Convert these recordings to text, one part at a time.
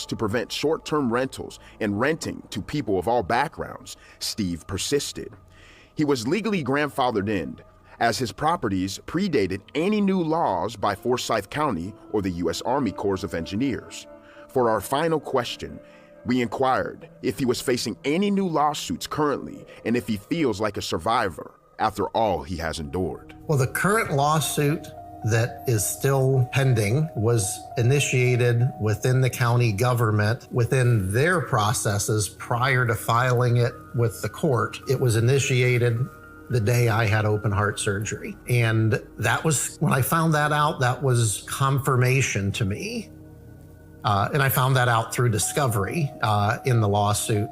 to prevent short-term rentals and renting to people of all backgrounds, Steve persisted. He was legally grandfathered in, as his properties predated any new laws by Forsyth County or the U.S. Army Corps of Engineers. For our final question, we inquired if he was facing any new lawsuits currently and if he feels like a survivor after all he has endured. Well, the current lawsuit that is still pending was initiated within the county government within their processes prior to filing it with the court. It was initiated the day I had open heart surgery. And that was, when I found that out, that was confirmation to me. And I found that out through discovery in the lawsuit,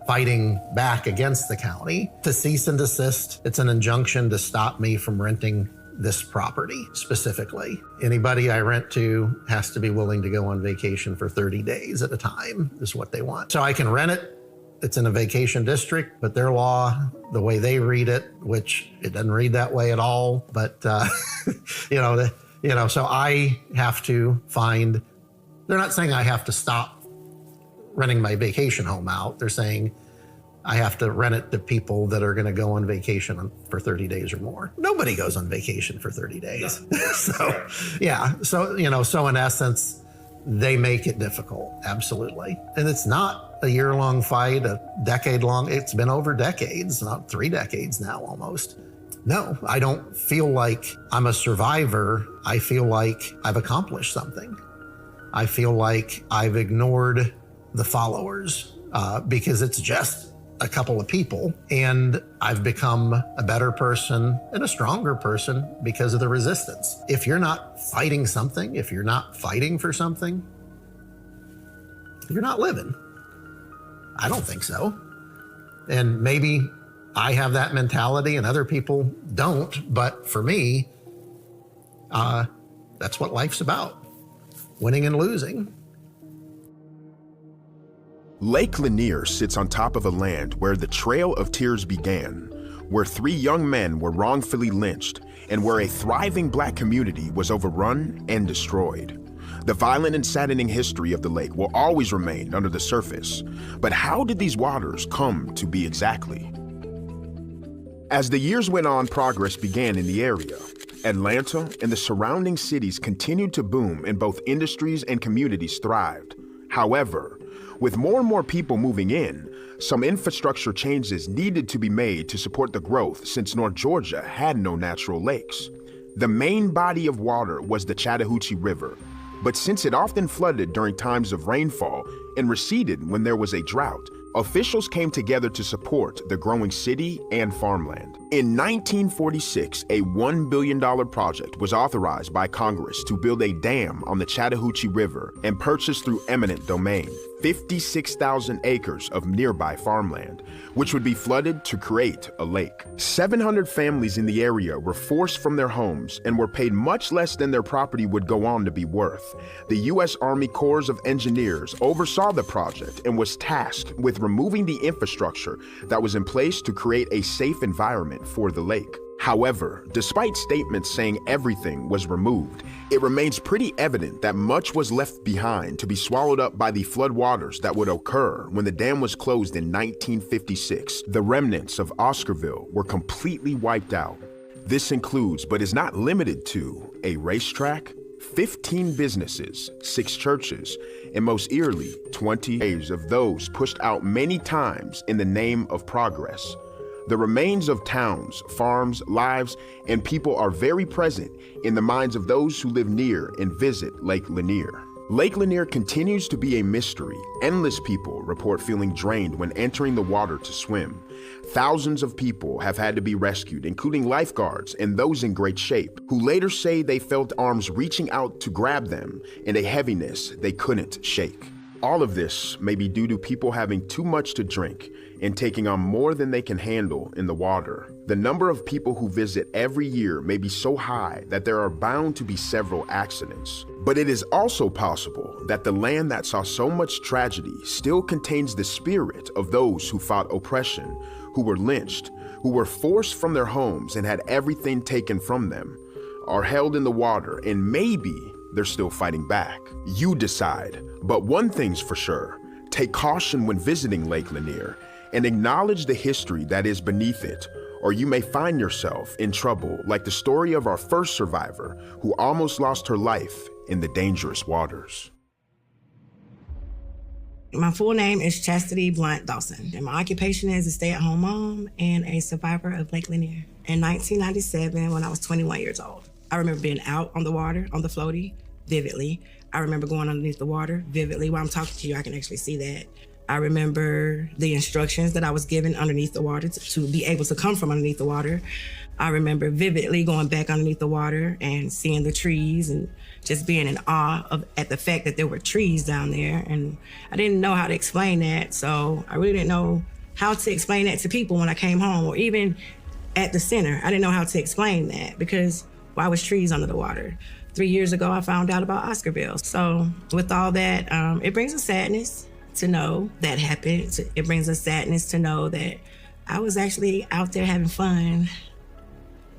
fighting back against the county to cease and desist. It's an injunction to stop me from renting this property specifically. Anybody I rent to has to be willing to go on vacation for 30 days at a time is what they want. So I can rent it. It's in a vacation district, but their law, the way they read it, which it doesn't read that way at all, but so I have to find, they're not saying I have to stop renting my vacation home out. They're saying I have to rent it to people that are going to go on vacation for 30 days or more. Nobody goes on vacation for 30 days. So in essence, they make it difficult, absolutely. And it's not a year-long fight, a decade-long, it's been over decades, not 3 decades now almost. No, I don't feel like I'm a survivor. I feel like I've accomplished something. I feel like I've ignored the followers because it's just a couple of people, and I've become a better person and a stronger person because of the resistance. If you're not fighting something, if you're not fighting for something, you're not living. I don't think so. And maybe I have that mentality and other people don't, but for me, that's what life's about, winning and losing. Lake Lanier sits on top of a land where the Trail of Tears began, where 3 young men were wrongfully lynched, and where a thriving Black community was overrun and destroyed. The violent and saddening history of the lake will always remain under the surface, but how did these waters come to be exactly? As the years went on, progress began in the area. Atlanta and the surrounding cities continued to boom, and both industries and communities thrived. However, with more and more people moving in, some infrastructure changes needed to be made to support the growth since North Georgia had no natural lakes. The main body of water was the Chattahoochee River, but since it often flooded during times of rainfall and receded when there was a drought, officials came together to support the growing city and farmland. In 1946, a $1 billion project was authorized by Congress to build a dam on the Chattahoochee River and purchase through eminent domain 56,000 acres of nearby farmland, which would be flooded to create a lake. 700 families in the area were forced from their homes and were paid much less than their property would go on to be worth. The U.S. Army Corps of Engineers oversaw the project and was tasked with removing the infrastructure that was in place to create a safe environment for the lake. However, despite statements saying everything was removed, it remains pretty evident that much was left behind to be swallowed up by the floodwaters that would occur when the dam was closed in 1956. The remnants of Oscarville were completely wiped out. This includes, but is not limited to, a racetrack, 15 businesses, 6 churches, and most eerily, 20 graves of those pushed out many times in the name of progress. The remains of towns, farms, lives, and people are very present in the minds of those who live near and visit Lake Lanier. Lake Lanier continues to be a mystery. Endless people report feeling drained when entering the water to swim. Thousands of people have had to be rescued, including lifeguards and those in great shape, who later say they felt arms reaching out to grab them and a heaviness they couldn't shake. All of this may be due to people having too much to drink and taking on more than they can handle in the water. The number of people who visit every year may be so high that there are bound to be several accidents. But it is also possible that the land that saw so much tragedy still contains the spirit of those who fought oppression, who were lynched, who were forced from their homes and had everything taken from them, are held in the water, and maybe they're still fighting back. You decide. But one thing's for sure, take caution when visiting Lake Lanier and acknowledge the history that is beneath it, or you may find yourself in trouble like the story of our first survivor who almost lost her life in the dangerous waters. My full name is Chastity Blunt Dawson, and my occupation is a stay-at-home mom and a survivor of Lake Lanier. In 1997, when I was 21 years old, I remember being out on the water, on the floaty, vividly. I remember going underneath the water, vividly. While I'm talking to you, I can actually see that. I remember the instructions that I was given underneath the water to be able to come from underneath the water. I remember vividly going back underneath the water and seeing the trees and just being in awe at the fact that there were trees down there. And I didn't know how to explain that, so I really didn't know how to explain that to people when I came home, or even at the center. I didn't know how to explain that because why was trees under the water? 3 years ago, I found out about Oscarville. So with all that, it brings a sadness to know that happened. It brings a sadness to know that I was actually out there having fun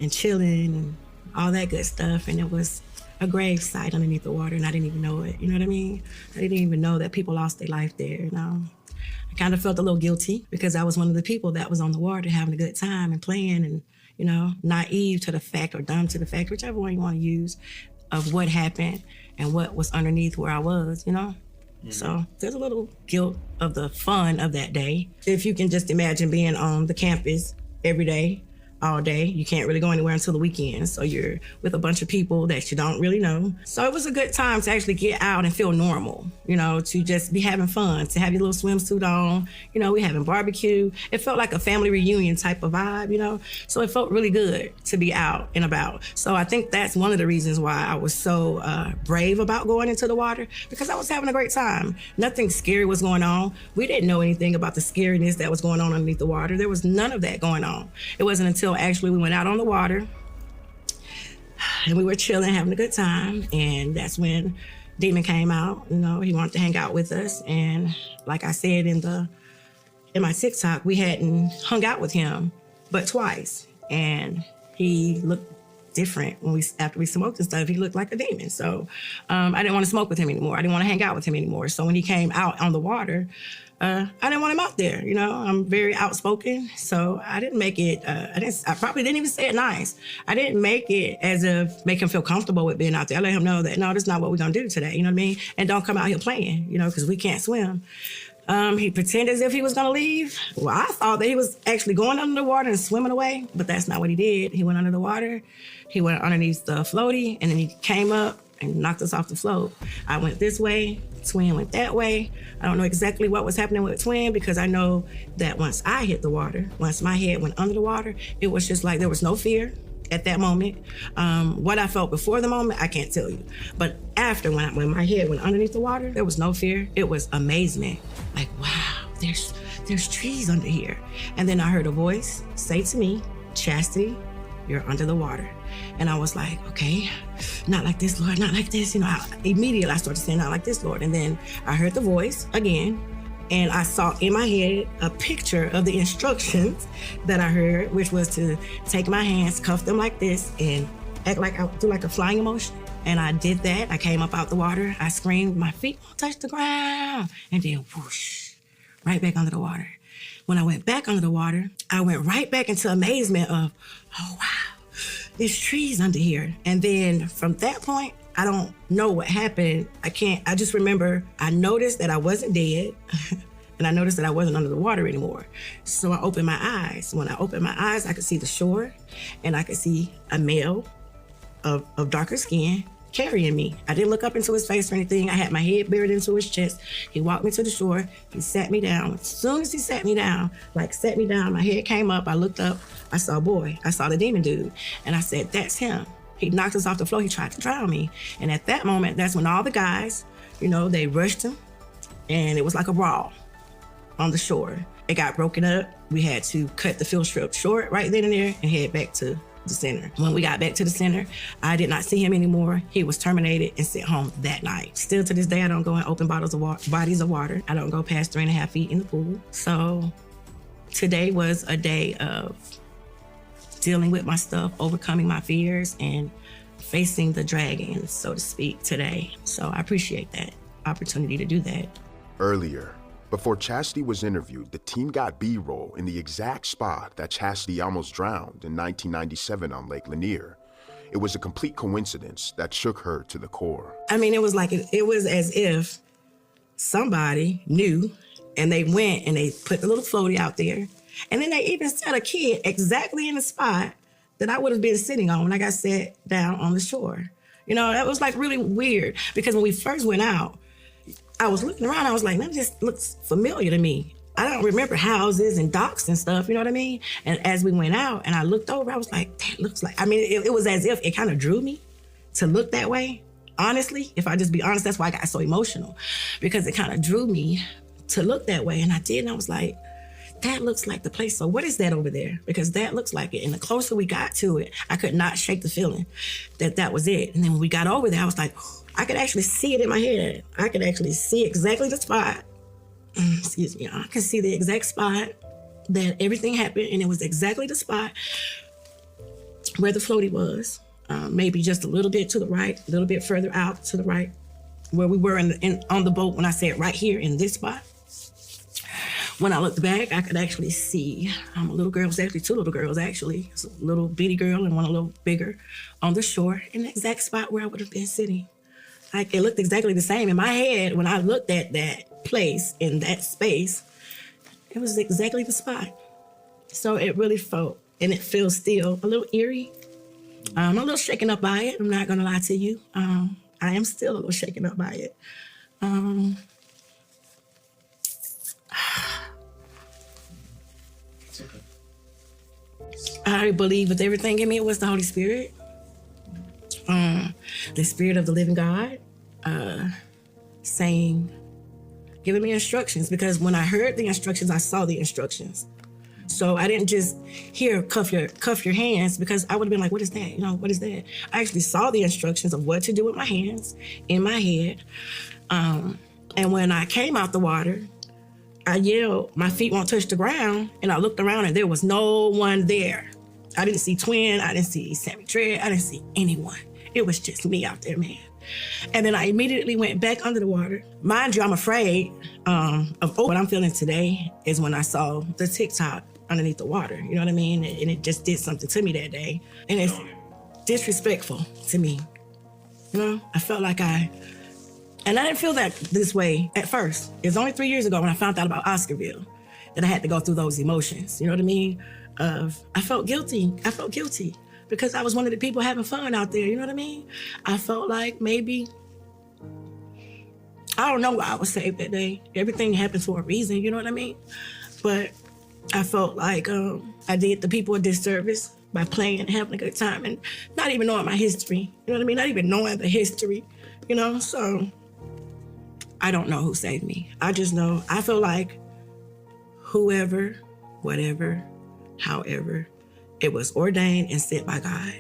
and chilling and all that good stuff. And it was a grave site underneath the water, and I didn't even know it. You know what I mean? I didn't even know that people lost their life there. You know? I kind of felt a little guilty because I was one of the people that was on the water having a good time and playing and, you know, naive to the fact or dumb to the fact, whichever one you want to use, of what happened and what was underneath where I was, you know? Mm-hmm. So there's a little guilt of the fun of that day. If you can just imagine being on the campus every day, all day. You can't really go anywhere until the weekend. So you're with a bunch of people that you don't really know. So it was a good time to actually get out and feel normal, you know, to just be having fun, to have your little swimsuit on. You know, we having barbecue. It felt like a family reunion type of vibe, you know? So it felt really good to be out and about. So I think that's one of the reasons why I was so brave about going into the water, because I was having a great time. Nothing scary was going on. We didn't know anything about the scariness that was going on underneath the water. There was none of that going on. It wasn't until actually we went out on the water and we were chilling, having a good time. And that's when Demon came out. You know, he wanted to hang out with us. And like I said in my TikTok, we hadn't hung out with him but twice. And he looked different after we smoked and stuff. He looked like a demon. So I didn't want to smoke with him anymore. I didn't want to hang out with him anymore. So when he came out on the water, I didn't want him out there. You know, I'm very outspoken, so I didn't make it. I probably didn't even say it nice. I didn't make it as if make him feel comfortable with being out there. I let him know that no, that's not what we're gonna do today. You know what I mean? And don't come out here playing. You know, because we can't swim. He pretended as if he was gonna leave. Well, I thought that he was actually going under the water and swimming away, but that's not what he did. He went under the water. He went underneath the floaty, and then he came up and knocked us off the float. I went this way, Twin went that way. I don't know exactly what was happening with Twin, because I know that once I hit the water, once my head went under the water, it was just like there was no fear at that moment. What I felt before the moment, I can't tell you. But after, when my head went underneath the water, there was no fear. It was amazement. Like, wow, there's trees under here. And then I heard a voice say to me, Chastity, you're under the water. And I was like, okay, not like this, Lord, not like this. You know, immediately I started saying, not like this, Lord. And then I heard the voice again, and I saw in my head a picture of the instructions that I heard, which was to take my hands, cuff them like this, and act like I do like a flying emotion. And I did that. I came up out the water. I screamed, my feet won't touch the ground. And then whoosh, right back under the water. When I went back under the water, I went right back into amazement of, oh, wow, there's trees under here. And then from that point, I don't know what happened. I just remember I noticed that I wasn't dead and I noticed that I wasn't under the water anymore. So I opened my eyes. When I opened my eyes, I could see the shore and I could see a male of darker skin carrying me. I didn't look up into his face or anything. I had my head buried into his chest. He walked me to the shore. He sat me down. As soon as he sat me down, my head came up. I looked up. I saw a boy. I saw the demon dude. And I said, that's him. He knocked us off the floor. He tried to drown me. And at that moment, that's when all the guys, you know, they rushed him. And it was like a brawl on the shore. It got broken up. We had to cut the field trip short right then and there and head back to the center. When we got back to the center, I did not see him anymore. He was terminated and sent home that night. Still to this day, I don't go in open bodies of water. I don't go past 3.5 feet in the pool. So today was a day of dealing with my stuff, overcoming my fears, and facing the dragon, so to speak, today. So I appreciate that. opportunity to do that. Earlier, before Chastity was interviewed, the team got B-roll in the exact spot that Chastity almost drowned in 1997 on Lake Lanier. It was a complete coincidence that shook her to the core. I mean, it was like, it was as if somebody knew and they went and they put the little floaty out there. And then they even set a kid exactly in the spot that I would have been sitting on when I got set down on the shore. You know, that was like really weird because when we first went out, I was looking around, I was like, that just looks familiar to me. I don't remember houses and docks and stuff, you know what I mean? And as we went out and I looked over, I was like, that looks like, I mean, it was as if it kind of drew me to look that way. Honestly, if I just be honest, that's why I got so emotional, because it kind of drew me to look that way. And I did, and I was like, that looks like the place. So what is that over there? Because that looks like it. And the closer we got to it, I could not shake the feeling that that was it. And then when we got over there, I was like, I could actually see it in my head. I could actually see exactly the spot. Excuse me, I could see the exact spot that everything happened, and it was exactly the spot where the floaty was. Maybe just a little bit to the right, a little bit further out to the right, where we were on the boat when I said right here in this spot. When I looked back, I could actually see a little girl. It was actually two little girls, actually. It was a little bitty girl and one a little bigger on the shore in the exact spot where I would have been sitting. Like, it looked exactly the same. In my head, when I looked at that place in that space, it was exactly the spot. So it really felt, and it feels still a little eerie. I'm a little shaken up by it. I'm not gonna lie to you. I am still a little shaken up by it. I believe with everything in me, it was the Holy Spirit. The Spirit of the living God saying, giving me instructions, because when I heard the instructions, I saw the instructions. So I didn't just hear cuff your hands, because I would have been like, what is that? You know, what is that? I actually saw the instructions of what to do with my hands in my head. And when I came out the water, I yelled, my feet won't touch the ground. And I looked around and there was no one there. I didn't see Twin. I didn't see Sammy Tread. I didn't see anyone. It was just me out there, man. And then I immediately went back under the water. Mind you, I'm afraid of what I'm feeling today is when I saw the TikTok underneath the water. You know what I mean? And it just did something to me that day. And it's disrespectful to me. You know, I felt like and I didn't feel that this way at first. It was only 3 years ago when I found out about Oscarville that I had to go through those emotions. You know what I mean? I felt guilty. I felt guilty because I was one of the people having fun out there. You know what I mean? I felt like maybe, I don't know why I was saved that day. Everything happens for a reason. You know what I mean? But I felt like I did the people a disservice by playing and having a good time and not even knowing my history. You know what I mean? Not even knowing the history, you know? So I don't know who saved me. I just know, I feel like whoever, whatever, however, it was ordained and sent by God.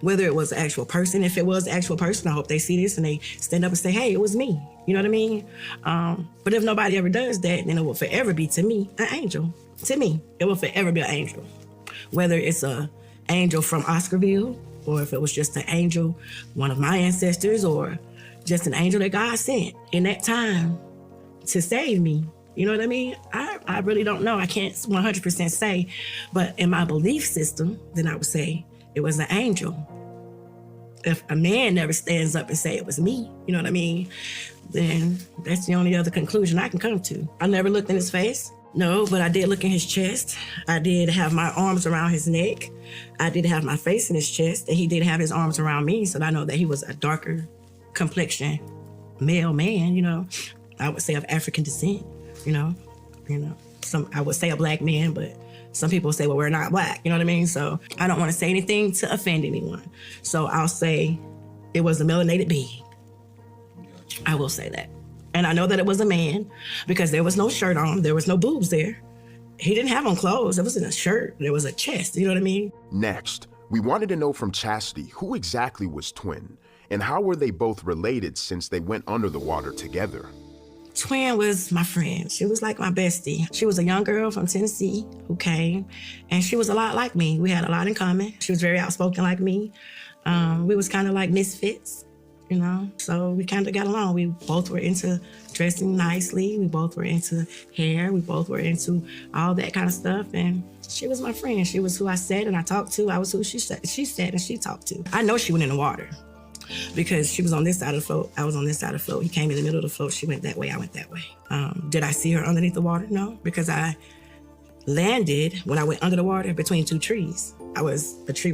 Whether it was an actual person, if it was an actual person, I hope they see this and they stand up and say, hey, it was me. You know what I mean? But if nobody ever does that, then it will forever be, to me, an angel. To me, it will forever be an angel. Whether it's an angel from Oscarville, or if it was just an angel, one of my ancestors, or just an angel that God sent in that time to save me. You know what I mean? I really don't know. I can't 100% say, but in my belief system, then I would say it was an angel. If a man never stands up and say it was me, you know what I mean? Then that's the only other conclusion I can come to. I never looked in his face. No, but I did look in his chest. I did have my arms around his neck. I did have my face in his chest, and he did have his arms around me. So I know that he was a darker complexion male man, you know. I would say of African descent, you know. I would say a black man, but some people say, well, we're not black, you know what I mean? So I don't want to say anything to offend anyone. So I'll say it was a melanated being. I will say that. And I know that it was a man because there was no shirt on. There was no boobs there. He didn't have on clothes. It wasn't a shirt. There was a chest. You know what I mean? Next, we wanted to know from Chastity who exactly was Twin and how were they both related since they went under the water together? Twin was my friend. She was like my bestie. She was a young girl from Tennessee who came, and she was a lot like me. We had a lot in common. She was very outspoken like me. We was kind of like misfits. you know? So we kind of got along. We both were into dressing nicely. We both were into hair. We both were into all that kind of stuff. And she was my friend. She was who I said and I talked to. I was who she said and she talked to. I know she went in the water because she was on this side of the float. I was on this side of the float. He came in the middle of the float. She went that way. I went that way. Did I see her underneath the water? No, because I landed when I went under the water between two trees. It was tree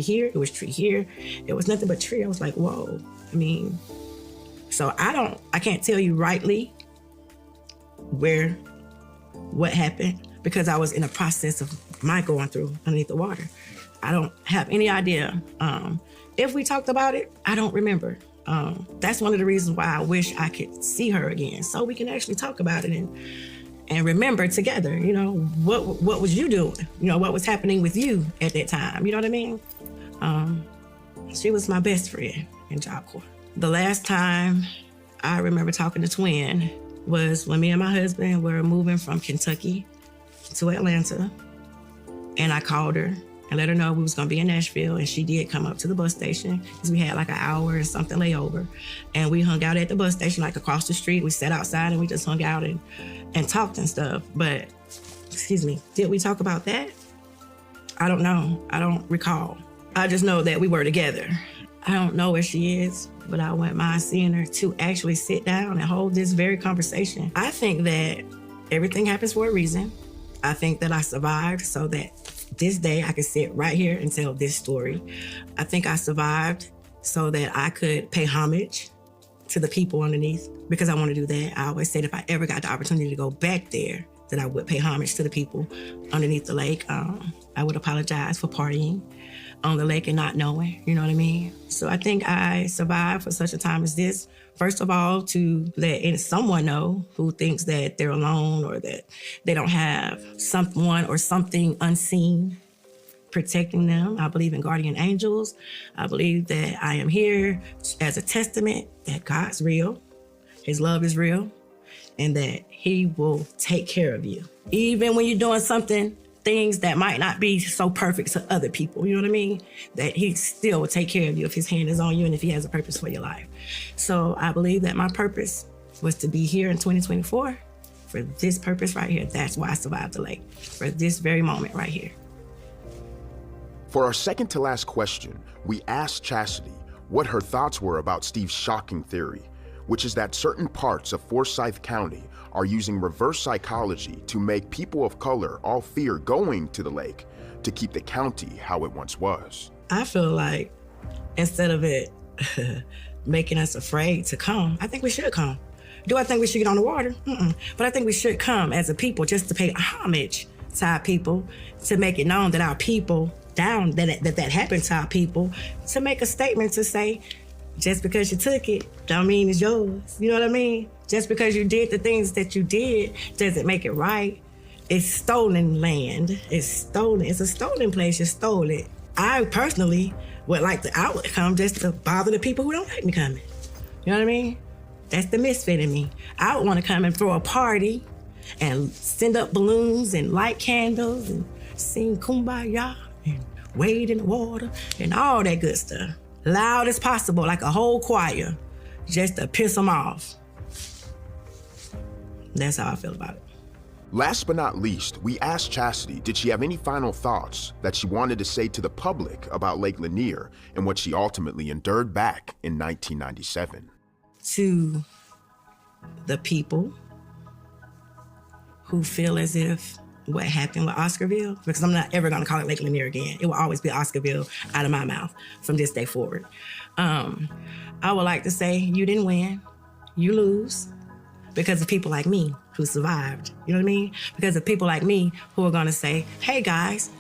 here, it was tree here. It was nothing but tree. I was like, whoa. I mean, so I can't tell you rightly what happened because I was in a process of my going through underneath the water. I don't have any idea. If we talked about it, I don't remember. That's one of the reasons why I wish I could see her again so we can actually talk about it and remember together, you know, what was you doing? You know, what was happening with you at that time? You know what I mean? She was my best friend in Job Corps. The last time I remember talking to Twin was when me and my husband were moving from Kentucky to Atlanta. And I called her and let her know we was gonna be in Nashville. And she did come up to the bus station because we had like an hour and something layover. And we hung out at the bus station, like across the street. We sat outside and we just hung out and talked and stuff. But, did we talk about that? I don't know. I don't recall. I just know that we were together. I don't know where she is, but I wouldn't mind seeing her to actually sit down and hold this very conversation. I think that everything happens for a reason. I think that I survived so that this day I could sit right here and tell this story. I think I survived so that I could pay homage to the people underneath because I want to do that. I always said if I ever got the opportunity to go back there, that I would pay homage to the people underneath the lake. I would apologize for partying on the lake and not knowing, you know what I mean? So I think I survived for such a time as this. First of all, to let someone know who thinks that they're alone or that they don't have someone or something unseen protecting them. I believe in guardian angels. I believe that I am here as a testament that God's real, His love is real, and that He will take care of you. Even when you're doing things that might not be so perfect to other people, you know what I mean? That He still will take care of you if His hand is on you and if He has a purpose for your life. So I believe that my purpose was to be here in 2024 for this purpose right here. That's why I survived the lake, for this very moment right here. For our second to last question, we asked Chastity what her thoughts were about Steve's shocking theory, which is that certain parts of Forsyth County are using reverse psychology to make people of color all fear going to the lake to keep the county how it once was. I feel like instead of it making us afraid to come, I think we should come. Do I think we should get on the water? But I think we should come as a people just to pay homage to our people, to make it known that our people that happened to our people, to make a statement to say, just because you took it, don't mean it's yours. You know what I mean? Just because you did the things that you did doesn't make it right. It's stolen land. It's stolen. It's a stolen place. You stole it. I personally would like the outcome just to bother the people who don't like me coming. You know what I mean? That's the misfit in me. I would want to come and throw a party and send up balloons and light candles and sing Kumbaya and wade in the water and all that good stuff. Loud as possible, like a whole choir, just to piss them off. That's how I feel about it. Last but not least, we asked Chastity, did she have any final thoughts that she wanted to say to the public about Lake Lanier and what she ultimately endured back in 1997? To the people who feel as if what happened with Oscarville, because I'm not ever gonna call it Lake Lanier again. It will always be Oscarville out of my mouth from this day forward. I would like to say you didn't win, you lose, because of people like me who survived, you know what I mean? Because of people like me who are gonna say, hey guys,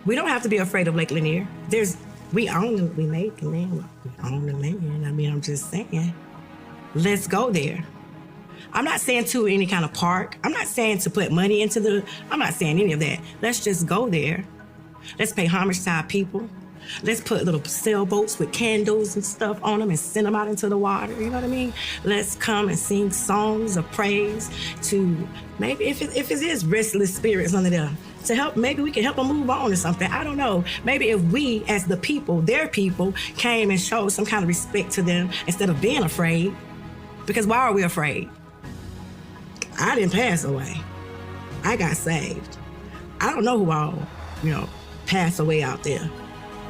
we don't have to be afraid of Lake Lanier. We made the land, we own the land. I mean, I'm just saying, let's go there. I'm not saying to any kind of park. I'm not saying to put money I'm not saying any of that. Let's just go there. Let's pay homage to our people. Let's put little sailboats with candles and stuff on them and send them out into the water. You know what I mean? Let's come and sing songs of praise to maybe if it is restless spirits under there to help. Maybe we can help them move on or something. I don't know. Maybe if we, as the people, their people, came and showed some kind of respect to them instead of being afraid. Because why are we afraid? I didn't pass away. I got saved. I don't know who all, passed away out there,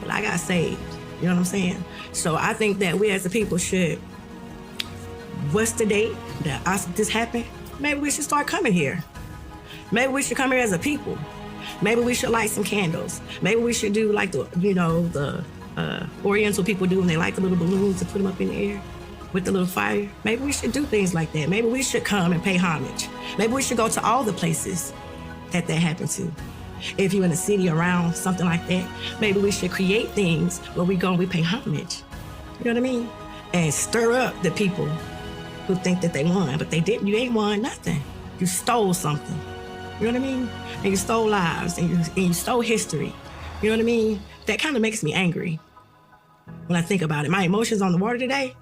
but I got saved. You know what I'm saying? So I think that we as the people should, what's the date that this happened? Maybe we should start coming here. Maybe we should come here as a people. Maybe we should light some candles. Maybe we should do like the Oriental people do when they light the little balloons and put them up in the air with the little fire. Maybe we should do things like that. Maybe we should come and pay homage. Maybe we should go to all the places that happened to. If you're in a city around something like that, maybe we should create things where we go and we pay homage. You know what I mean? And stir up the people who think that they won, but they didn't. You ain't won nothing. You stole something. You know what I mean? And you stole lives and you stole history. You know what I mean? That kind of makes me angry when I think about it. My emotions on the water today,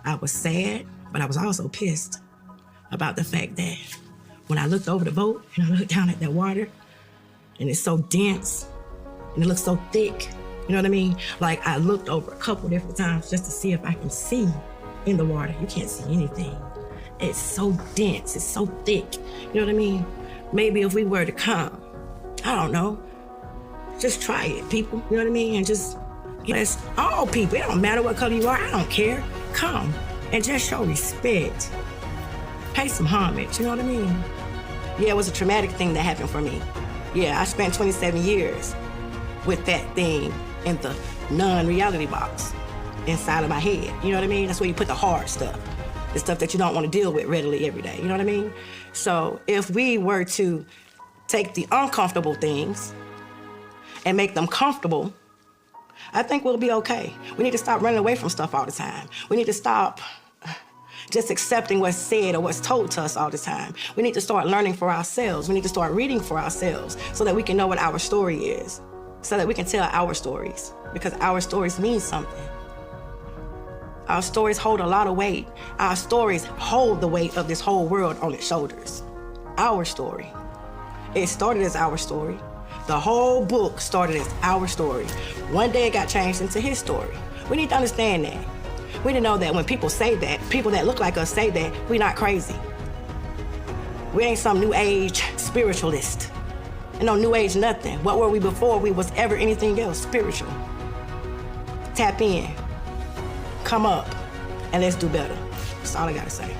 I was sad, but I was also pissed about the fact that when I looked over the boat and I looked down at that water, and it's so dense and it looks so thick, you know what I mean? Like I looked over a couple different times just to see if I can see in the water. You can't see anything. It's so dense, it's so thick, you know what I mean? Maybe if we were to come, I don't know, just try it, people, you know what I mean? And just, let's, all people, it don't matter what color you are, I don't care. Come and just show respect. Pay some homage, you know what I mean? Yeah, it was a traumatic thing that happened for me. Yeah, I spent 27 years with that thing in the non-reality box inside of my head. You know what I mean? That's where you put the hard stuff, the stuff that you don't want to deal with readily every day. You know what I mean? So if we were to take the uncomfortable things and make them comfortable, I think we'll be okay. We need to stop running away from stuff all the time. We need to stop just accepting what's said or what's told to us all the time. We need to start learning for ourselves. We need to start reading for ourselves so that we can know what our story is, so that we can tell our stories, because our stories mean something. Our stories hold a lot of weight. Our stories hold the weight of this whole world on its shoulders. Our story. It started as our story. The whole book started as our story. One day it got changed into his story. We need to understand that. We need to know that when people say that, people that look like us say that, we're not crazy. We ain't some new age spiritualist. And no new age nothing. What were we before we was ever anything else? Spiritual. Tap in, come up, and let's do better. That's all I gotta say.